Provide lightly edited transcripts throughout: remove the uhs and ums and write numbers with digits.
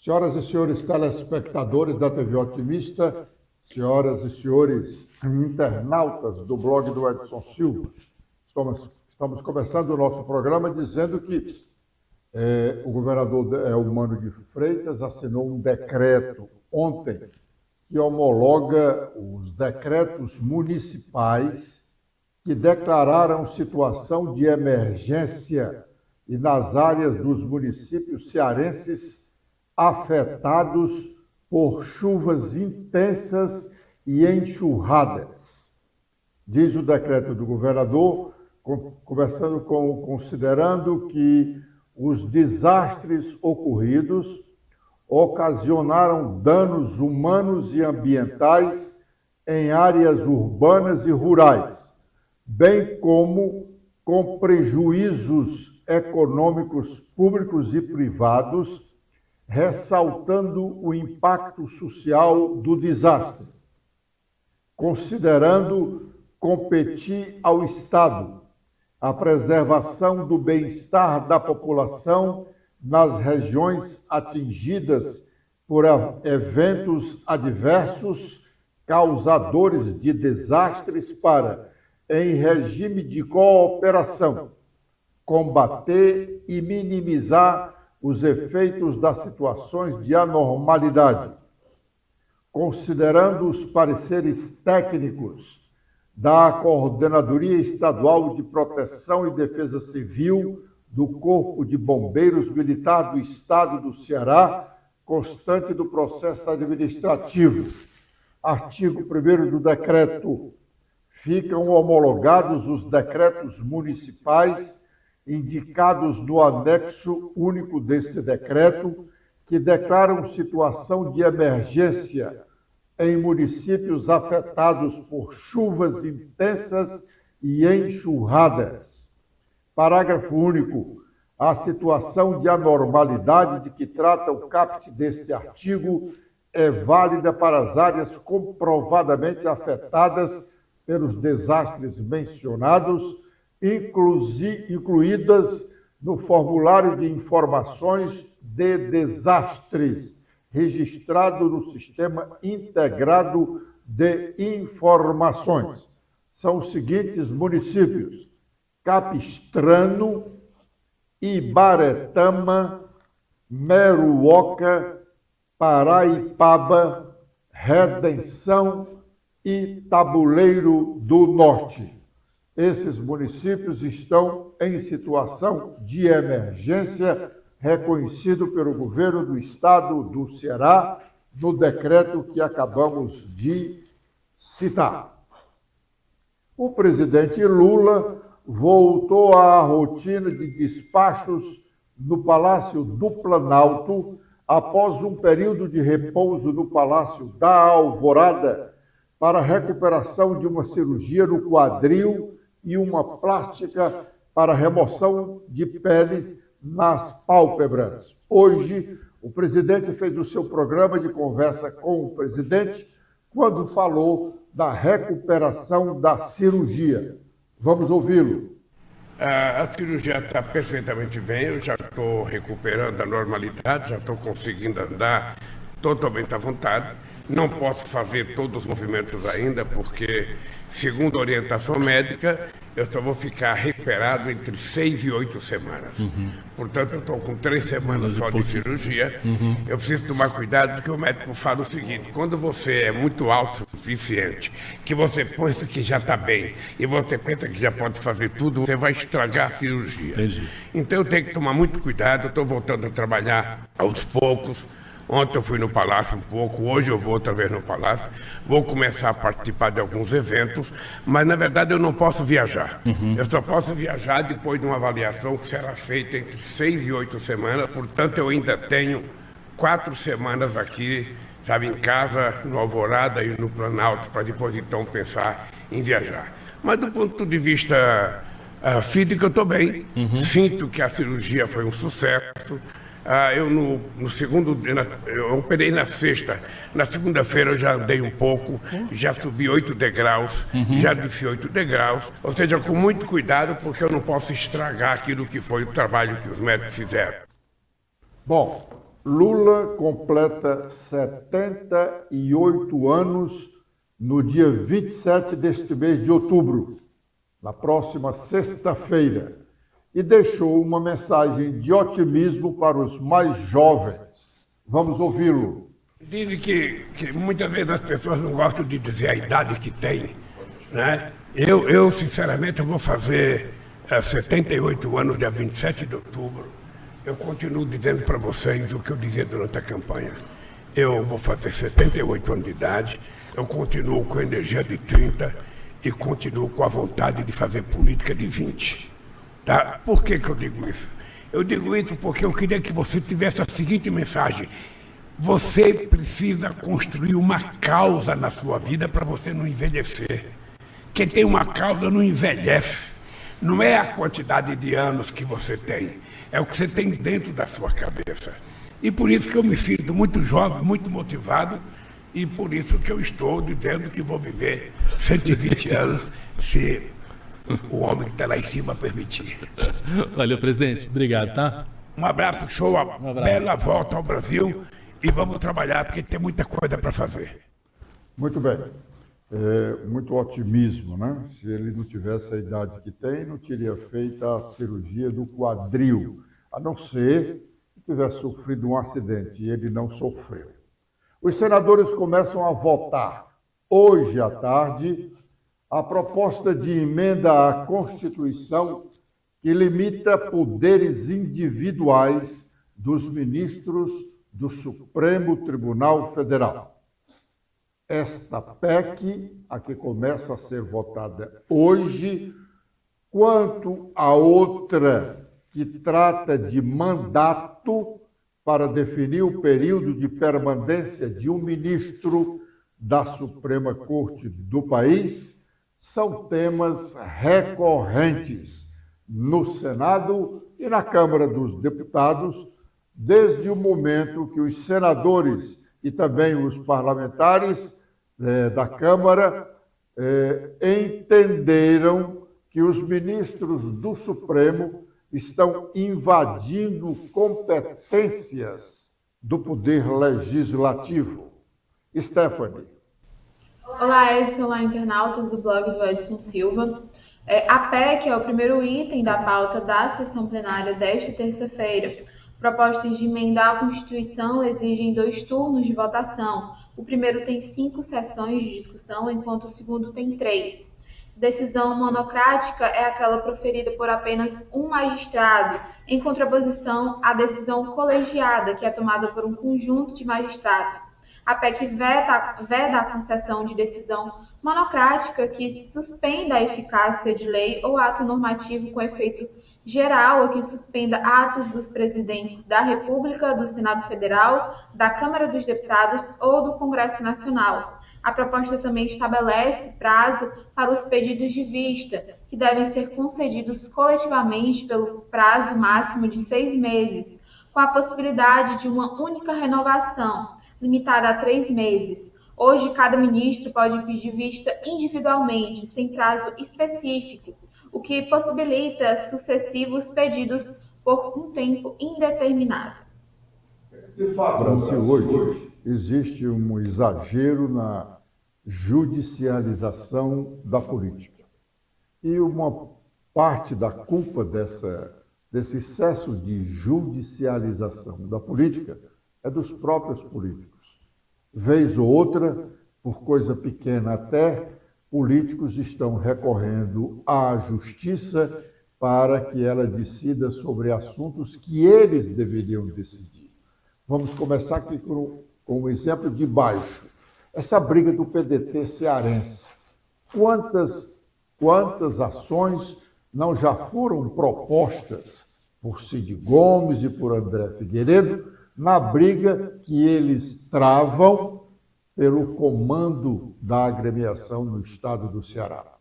Senhoras e senhores telespectadores da TV Otimista, senhoras e senhores internautas do blog do Edson Silva, estamos começando o nosso programa dizendo que o governador Eumano de Freitas assinou um decreto ontem que homologa os decretos municipais que declararam situação de emergência e nas áreas dos municípios cearenses afetados por chuvas intensas e enxurradas. Diz o decreto do governador, considerando que os desastres ocorridos ocasionaram danos humanos e ambientais em áreas urbanas e rurais, bem como com prejuízos econômicos públicos e privados, ressaltando o impacto social do desastre, considerando competir ao Estado a preservação do bem-estar da população nas regiões atingidas por eventos adversos causadores de desastres para, em regime de cooperação, combater e minimizar os efeitos das situações de anormalidade, considerando os pareceres técnicos da Coordenadoria Estadual de Proteção e Defesa Civil do Corpo de Bombeiros Militar do Estado do Ceará, constante do processo administrativo. Artigo 1º do decreto. Ficam homologados os decretos municipais indicados no anexo único deste decreto, que declaram situação de emergência em municípios afetados por chuvas intensas e enxurradas. Parágrafo único. A situação de anormalidade de que trata o caput deste artigo é válida para as áreas comprovadamente afetadas pelos desastres mencionados, incluídas no formulário de informações de desastres, registrado no Sistema Integrado de Informações. São os seguintes municípios: Capistrano, Ibaretama, Meruoca, Paraipaba, Redenção e Tabuleiro do Norte. Esses municípios estão em situação de emergência, reconhecido pelo governo do estado do Ceará, no decreto que acabamos de citar. O presidente Lula voltou à rotina de despachos no Palácio do Planalto após um período de repouso no Palácio da Alvorada para a recuperação de uma cirurgia no quadril e uma plástica para remoção de peles nas pálpebras. Hoje, o presidente fez o seu programa de conversa com o presidente quando falou da recuperação da cirurgia. Vamos ouvi-lo. A cirurgia está perfeitamente bem, eu já estou recuperando a normalidade, já estou conseguindo andar totalmente à vontade. Não posso fazer todos os movimentos ainda, porque, segundo a orientação médica, eu só vou ficar recuperado entre 6 e 8 semanas. Portanto, eu estou com 3 semanas só de cirurgia. Eu preciso tomar cuidado, porque o médico fala o seguinte: quando você é muito autossuficiente, que você pensa que já está bem, e você pensa que já pode fazer tudo, você vai estragar a cirurgia. Então, eu tenho que tomar muito cuidado. Eu estou voltando a trabalhar aos poucos. Ontem eu fui no Palácio um pouco, hoje eu vou outra vez no Palácio, vou começar a participar de alguns eventos, mas na verdade eu não posso viajar. Eu só posso viajar depois de uma avaliação que será feita entre 6 e 8 semanas, portanto eu ainda tenho 4 semanas aqui, sabe, em casa, no Alvorada e no Planalto, para depois então pensar em viajar. Mas do ponto de vista físico eu estou bem, sinto que a cirurgia foi um sucesso. Eu eu operei na sexta, na segunda-feira eu já andei um pouco, já subi 8 degraus, já desci 8 degraus, ou seja, com muito cuidado, porque eu não posso estragar aquilo que foi o trabalho que os médicos fizeram. Bom, Lula completa 78 anos no dia 27 deste mês de outubro, na próxima sexta-feira, e deixou uma mensagem de otimismo para os mais jovens. Vamos ouvi-lo. Dizem que muitas vezes as pessoas não gostam de dizer a idade que tem, né? Eu sinceramente, eu vou fazer 78 anos, dia 27 de outubro. Eu continuo dizendo para vocês o que eu dizia durante a campanha. Eu vou fazer 78 anos de idade, eu continuo com energia de 30 e continuo com a vontade de fazer política de 20. Tá? Por que eu digo isso? Eu digo isso porque eu queria que você tivesse a seguinte mensagem. Você precisa construir uma causa na sua vida para você não envelhecer. Quem tem uma causa não envelhece. Não é a quantidade de anos que você tem, é o que você tem dentro da sua cabeça. E por isso que eu me sinto muito jovem, muito motivado, e por isso que eu estou dizendo que vou viver 120 anos, se o homem que está lá em cima permitir. Valeu, presidente. Obrigado, tá? Um abraço, show, uma bela volta ao Brasil, e vamos trabalhar, porque tem muita coisa para fazer. Muito bem. Muito otimismo, né? Se ele não tivesse a idade que tem, não teria feito a cirurgia do quadril, a não ser que tivesse sofrido um acidente, e ele não sofreu. Os senadores começam a votar hoje à tarde a proposta de emenda à Constituição que limita poderes individuais dos ministros do Supremo Tribunal Federal. Esta PEC, a que começa a ser votada hoje, quanto a outra que trata de mandato para definir o período de permanência de um ministro da Suprema Corte do país, são temas recorrentes no Senado e na Câmara dos Deputados, desde o momento que os senadores e também os parlamentares da Câmara entenderam que os ministros do Supremo estão invadindo competências do Poder Legislativo. Stephanie. Olá, Edson, olá, internautas do blog do Edson Silva. A PEC é o primeiro item da pauta da sessão plenária desta terça-feira. Propostas de emendar a Constituição exigem 2 turnos de votação. O primeiro tem 5 sessões de discussão, enquanto o segundo tem 3. Decisão monocrática é aquela proferida por apenas um magistrado, em contraposição à decisão colegiada, que é tomada por um conjunto de magistrados. A PEC veda a concessão de decisão monocrática que suspenda a eficácia de lei ou ato normativo com efeito geral, ou que suspenda atos dos presidentes da República, do Senado Federal, da Câmara dos Deputados ou do Congresso Nacional. A proposta também estabelece prazo para os pedidos de vista, que devem ser concedidos coletivamente pelo prazo máximo de 6 meses, com a possibilidade de uma única renovação, limitada a 3 meses. Hoje, cada ministro pode pedir vista individualmente, sem prazo específico, o que possibilita sucessivos pedidos por um tempo indeterminado. De fato, no Brasil hoje existe um exagero na judicialização da política. E uma parte da culpa desse excesso de judicialização da política é dos próprios políticos. Vez ou outra, por coisa pequena até, políticos estão recorrendo à justiça para que ela decida sobre assuntos que eles deveriam decidir. Vamos começar aqui com um exemplo de baixo. Essa briga do PDT cearense. Quantas ações não já foram propostas por Cid Gomes e por André Figueiredo na briga que eles travam pelo comando da agremiação no estado do Ceará?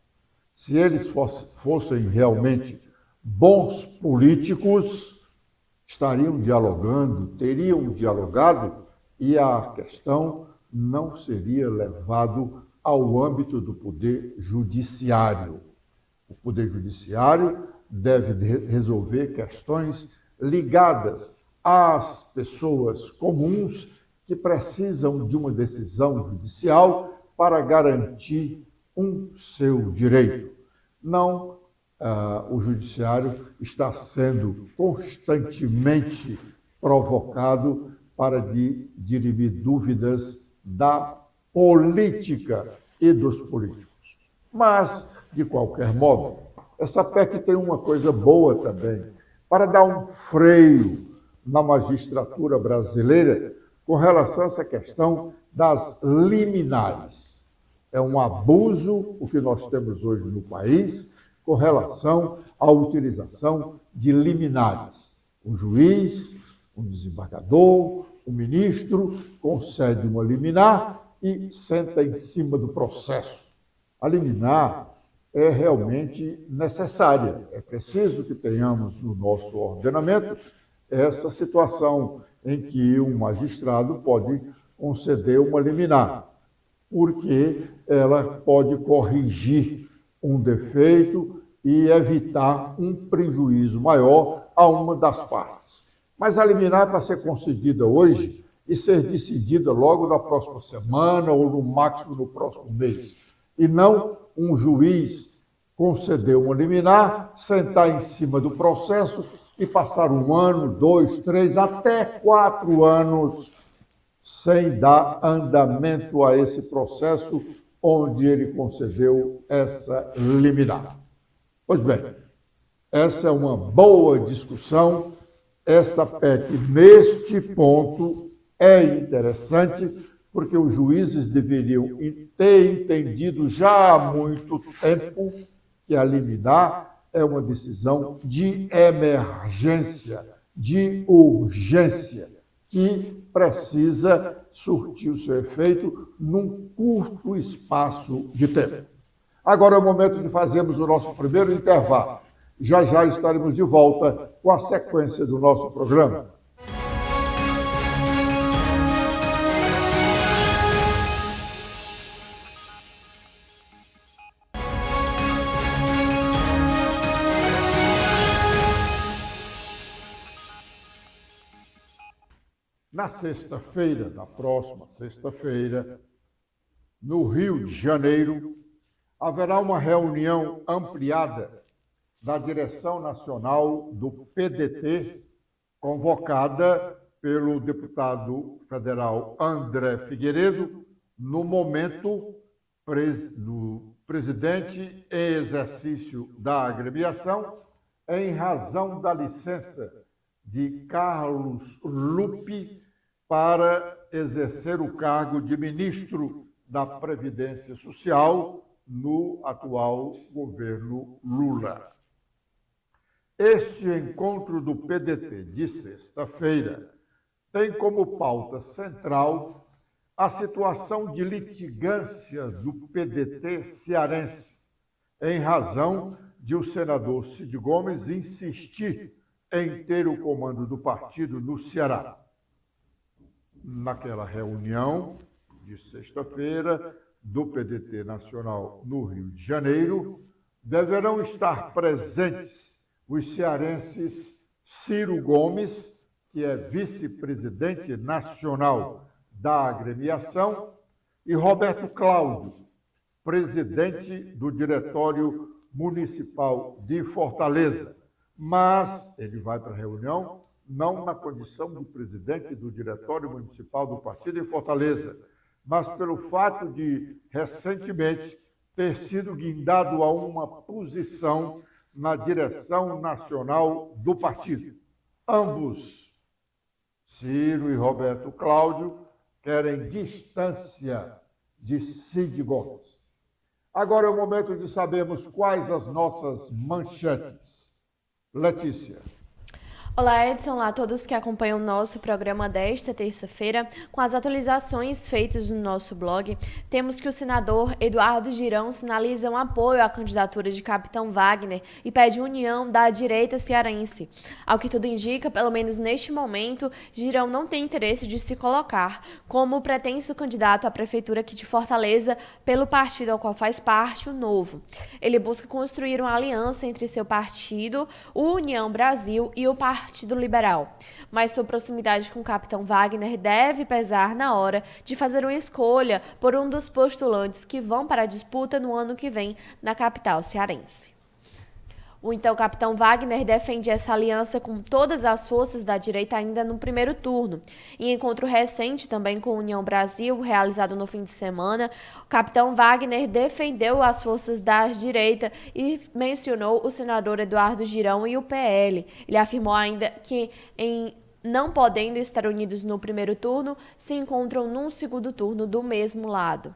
Se eles fossem realmente bons políticos, estariam dialogando, teriam dialogado, e a questão não seria levado ao âmbito do Poder Judiciário. O Poder Judiciário deve resolver questões ligadas às pessoas comuns que precisam de uma decisão judicial para garantir seu direito. Não, o judiciário está sendo constantemente provocado para dirimir dúvidas da política e dos políticos. Mas, de qualquer modo, essa PEC tem uma coisa boa também, para dar um freio na magistratura brasileira com relação a essa questão das liminares. É um abuso o que nós temos hoje no país com relação à utilização de liminares. Um juiz, um desembargador, um ministro concede uma liminar e senta em cima do processo. A liminar é realmente necessária. É preciso que tenhamos no nosso ordenamento essa situação em que um magistrado pode conceder uma liminar, porque ela pode corrigir um defeito e evitar um prejuízo maior a uma das partes. Mas a liminar é para ser concedida hoje e ser decidida logo na próxima semana ou no máximo no próximo mês. E não um juiz conceder uma liminar, sentar em cima do processo e passar 1 ano, 2, 3, até 4 anos sem dar andamento a esse processo onde ele concedeu essa liminar. Pois bem, essa é uma boa discussão. Esta PEC, neste ponto, é interessante, porque os juízes deveriam ter entendido já há muito tempo que a liminar é uma decisão de emergência, de urgência, que precisa surtir o seu efeito num curto espaço de tempo. Agora é o momento de fazermos o nosso primeiro intervalo. Já já estaremos de volta com a sequência do nosso programa. Na sexta-feira, na próxima sexta-feira, no Rio de Janeiro, haverá uma reunião ampliada da direção nacional do PDT, convocada pelo deputado federal André Figueiredo, no momento do presidente em exercício da agremiação, em razão da licença de Carlos Lupe para exercer o cargo de ministro da Previdência Social no atual governo Lula. Este encontro do PDT de sexta-feira tem como pauta central a situação de litigância do PDT cearense, em razão de o senador Cid Gomes insistir em ter o comando do partido no Ceará. Naquela reunião de sexta-feira do PDT Nacional no Rio de Janeiro, deverão estar presentes os cearenses Ciro Gomes, que é vice-presidente nacional da agremiação, e Roberto Cláudio, presidente do Diretório Municipal de Fortaleza. Mas ele vai para a reunião não na condição de presidente do Diretório Municipal do Partido em Fortaleza, mas pelo fato de, recentemente, ter sido guindado a uma posição na direção nacional do partido. Ambos, Ciro e Roberto Cláudio, querem distância de Cid Gomes. Agora é o momento de sabermos quais as nossas manchetes. Letícia. Olá, Edson. Olá a todos que acompanham o nosso programa desta terça-feira. Com as atualizações feitas no nosso blog, temos que o senador Eduardo Girão sinaliza um apoio à candidatura de Capitão Wagner e pede união da direita cearense. Ao que tudo indica, pelo menos neste momento, Girão não tem interesse de se colocar como o pretenso candidato à prefeitura aqui de Fortaleza pelo partido ao qual faz parte, o Novo. Ele busca construir uma aliança entre seu partido, o União Brasil, e o Partido Partido Liberal. Mas sua proximidade com o capitão Wagner deve pesar na hora de fazer uma escolha por um dos postulantes que vão para a disputa no ano que vem na capital cearense. O então capitão Wagner defende essa aliança com todas as forças da direita ainda no primeiro turno. Em encontro recente também com a União Brasil, realizado no fim de semana, o capitão Wagner defendeu as forças da direita e mencionou o senador Eduardo Girão e o PL. Ele afirmou ainda que, não podendo estar unidos no primeiro turno, se encontram num segundo turno do mesmo lado.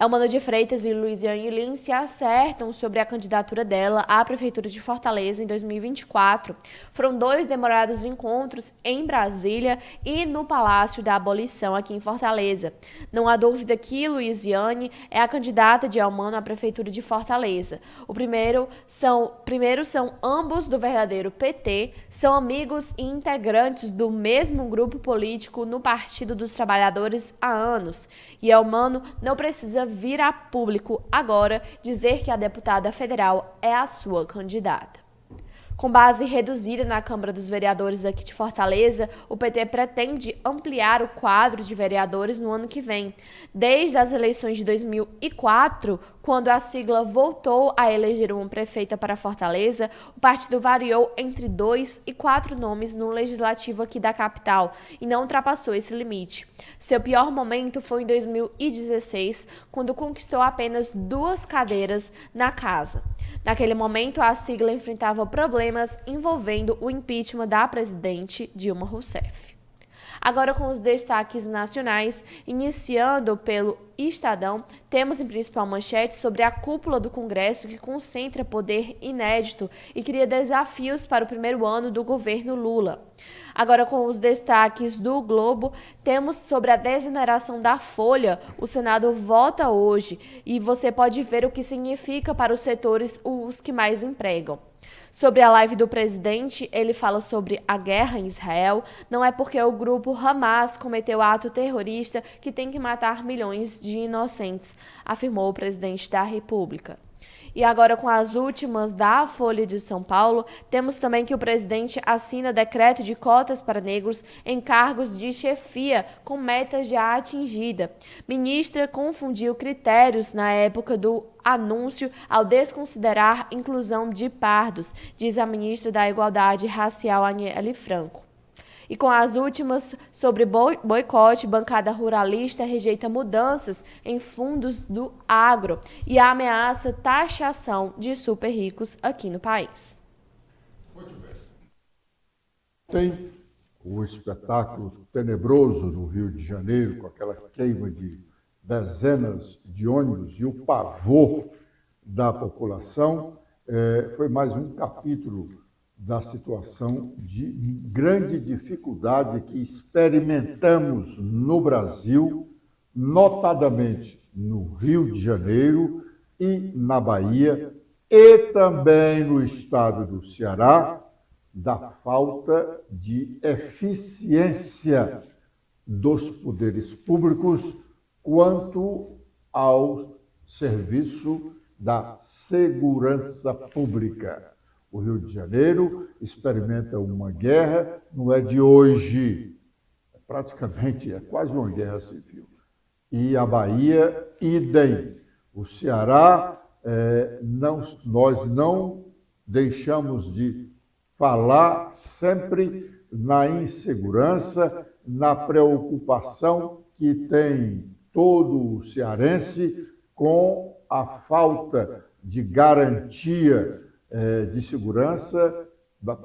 Elmano de Freitas e Luiziane Lins se acertam sobre a candidatura dela à Prefeitura de Fortaleza em 2024. Foram 2 demorados encontros em Brasília e no Palácio da Abolição, aqui em Fortaleza. Não há dúvida que Luiziane é a candidata de Elmano à Prefeitura de Fortaleza. Primeiro são ambos do verdadeiro PT, são amigos e integrantes do mesmo grupo político no Partido dos Trabalhadores há anos. E Elmano não precisa vir a público agora dizer que a deputada federal é a sua candidata. Com base reduzida na Câmara dos Vereadores aqui de Fortaleza, o PT pretende ampliar o quadro de vereadores no ano que vem. Desde as eleições de 2004, quando a sigla voltou a eleger uma prefeita para Fortaleza, o partido variou entre 2 e 4 nomes no legislativo aqui da capital e não ultrapassou esse limite. Seu pior momento foi em 2016, quando conquistou apenas 2 cadeiras na casa. Naquele momento, a sigla enfrentava problemas envolvendo o impeachment da presidente Dilma Rousseff. Agora com os destaques nacionais, iniciando pelo Estadão, temos em principal manchete sobre a cúpula do Congresso que concentra poder inédito e cria desafios para o primeiro ano do governo Lula. Agora com os destaques do Globo, temos sobre a desoneração da folha. O Senado vota hoje e você pode ver o que significa para os setores os que mais empregam. Sobre a live do presidente, ele fala sobre a guerra em Israel. Não é porque o grupo Hamas cometeu ato terrorista que tem que matar milhões de inocentes, afirmou o presidente da República. E agora, com as últimas da Folha de São Paulo, temos também que o presidente assina decreto de cotas para negros em cargos de chefia, com meta já atingida. Ministra confundiu critérios na época do anúncio ao desconsiderar inclusão de pardos, diz a ministra da Igualdade Racial, Aniele Franco. E com as últimas sobre boicote, bancada ruralista rejeita mudanças em fundos do agro e ameaça taxação de super ricos aqui no país. Muito bem. Tem o espetáculo tenebroso no Rio de Janeiro, com aquela queima de dezenas de ônibus e o pavor da população. Foi mais um capítulo da situação de grande dificuldade que experimentamos no Brasil, notadamente no Rio de Janeiro e na Bahia, e também no estado do Ceará, da falta de eficiência dos poderes públicos quanto ao serviço da segurança pública. O Rio de Janeiro experimenta uma guerra, não é de hoje, praticamente é quase uma guerra civil. E a Bahia, idem. O Ceará, nós não deixamos de falar sempre na insegurança, na preocupação que tem todo o cearense com a falta de garantia de segurança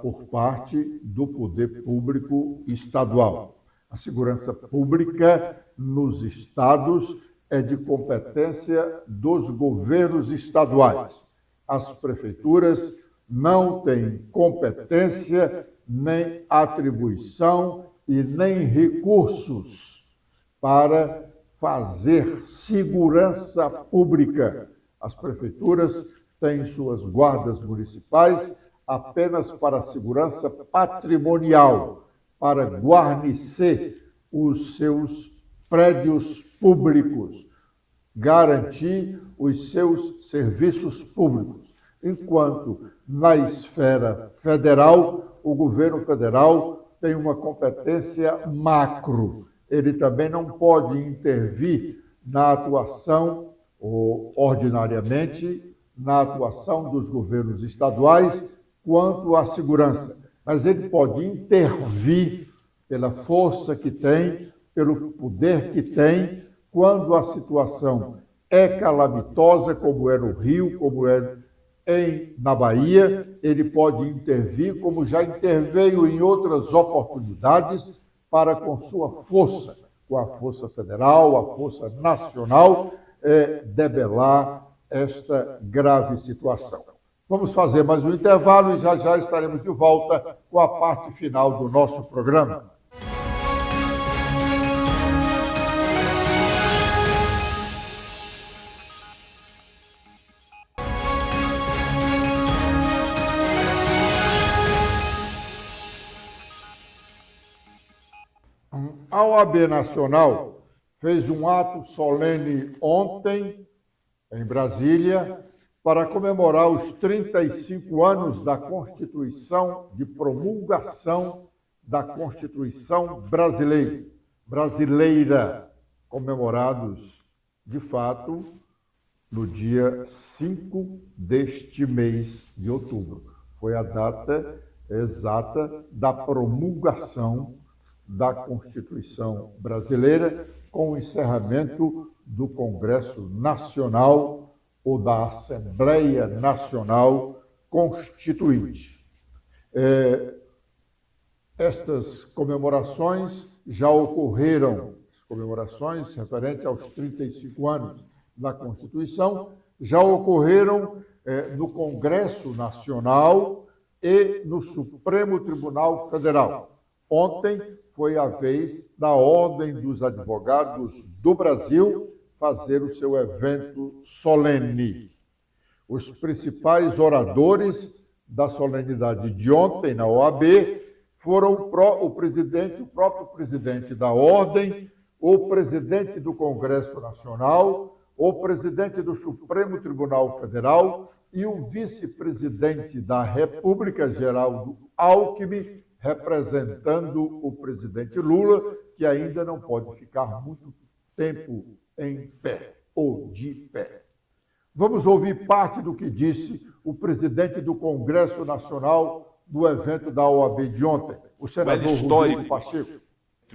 por parte do poder público estadual. A segurança pública nos estados é de competência dos governos estaduais. As prefeituras não têm competência, nem atribuição e nem recursos para fazer segurança pública. As prefeituras têm suas guardas municipais apenas para a segurança patrimonial, para guarnecer os seus prédios públicos, garantir os seus serviços públicos, enquanto na esfera federal o governo federal tem uma competência macro. Ele também não pode intervir na atuação, ou ordinariamente, na atuação dos governos estaduais quanto à segurança. Mas ele pode intervir pela força que tem, pelo poder que tem, quando a situação é calamitosa, como é no Rio, como é na Bahia, ele pode intervir, como já interveio em outras oportunidades, para com sua força, com a força federal, a força nacional, debelar esta grave situação. Vamos fazer mais um intervalo e já já estaremos de volta com a parte final do nosso programa. A OAB Nacional fez um ato solene ontem, em Brasília, para comemorar os 35 anos da Constituição, de promulgação da Constituição brasileira, comemorados, de fato, no dia 5 deste mês de outubro. Foi a data exata da promulgação da Constituição brasileira, com o encerramento do Congresso Nacional ou da Assembleia Nacional Constituinte. Estas comemorações já ocorreram, as comemorações referentes aos 35 anos da Constituição, já ocorreram no Congresso Nacional e no Supremo Tribunal Federal. Ontem foi a vez da Ordem dos Advogados do Brasil fazer o seu evento solene. Os principais oradores da solenidade de ontem na OAB foram o próprio presidente da Ordem, o presidente do Congresso Nacional, o presidente do Supremo Tribunal Federal e o vice-presidente da República, Geraldo Alckmin, representando o presidente Lula, que ainda não pode ficar muito tempo em pé ou de pé. Vamos ouvir parte do que disse o presidente do Congresso Nacional do evento da OAB de ontem, o senador Rodrigo Pacheco.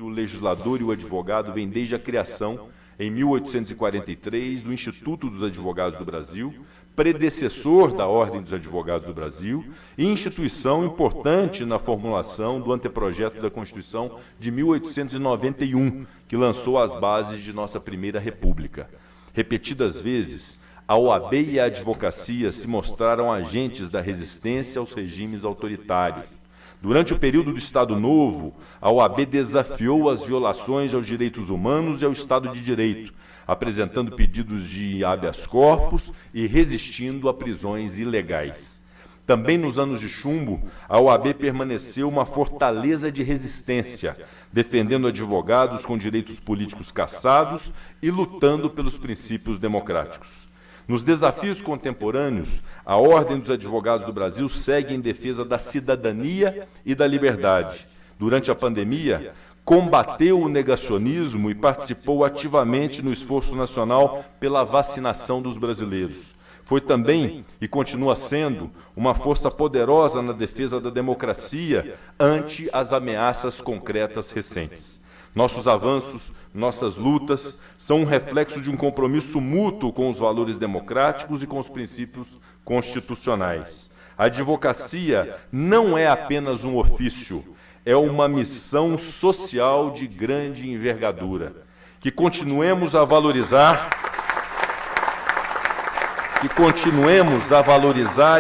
O legislador e o advogado vem desde a criação, em 1843, do Instituto dos Advogados do Brasil, predecessor da Ordem dos Advogados do Brasil e instituição importante na formulação do anteprojeto da Constituição de 1891, que lançou as bases de nossa primeira República. Repetidas vezes, a OAB e a advocacia se mostraram agentes da resistência aos regimes autoritários. Durante o período do Estado Novo, a OAB desafiou as violações aos direitos humanos e ao Estado de Direito, apresentando pedidos de habeas corpus e resistindo a prisões ilegais. Também nos anos de chumbo, a OAB permaneceu uma fortaleza de resistência, defendendo advogados com direitos políticos cassados e lutando pelos princípios democráticos. Nos desafios contemporâneos, a Ordem dos Advogados do Brasil segue em defesa da cidadania e da liberdade. Durante a pandemia, combateu o negacionismo e participou ativamente no esforço nacional pela vacinação dos brasileiros. Foi também, e continua sendo, uma força poderosa na defesa da democracia ante as ameaças concretas recentes. Nossos avanços, nossas lutas, são um reflexo de um compromisso mútuo com os valores democráticos e com os princípios constitucionais. A advocacia não é apenas um ofício, é uma missão social de grande envergadura. Que continuemos a valorizar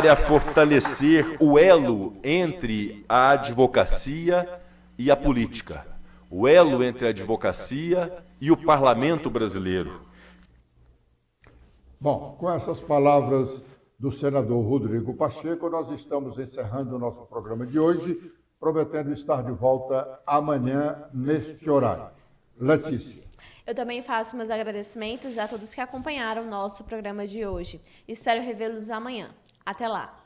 e a fortalecer o elo entre a advocacia e a política, o elo entre a advocacia e o parlamento brasileiro. Bom, com essas palavras do senador Rodrigo Pacheco, nós estamos encerrando o nosso programa de hoje, prometendo estar de volta amanhã neste horário. Letícia. Eu também faço meus agradecimentos a todos que acompanharam o nosso programa de hoje. Espero revê-los amanhã. Até lá!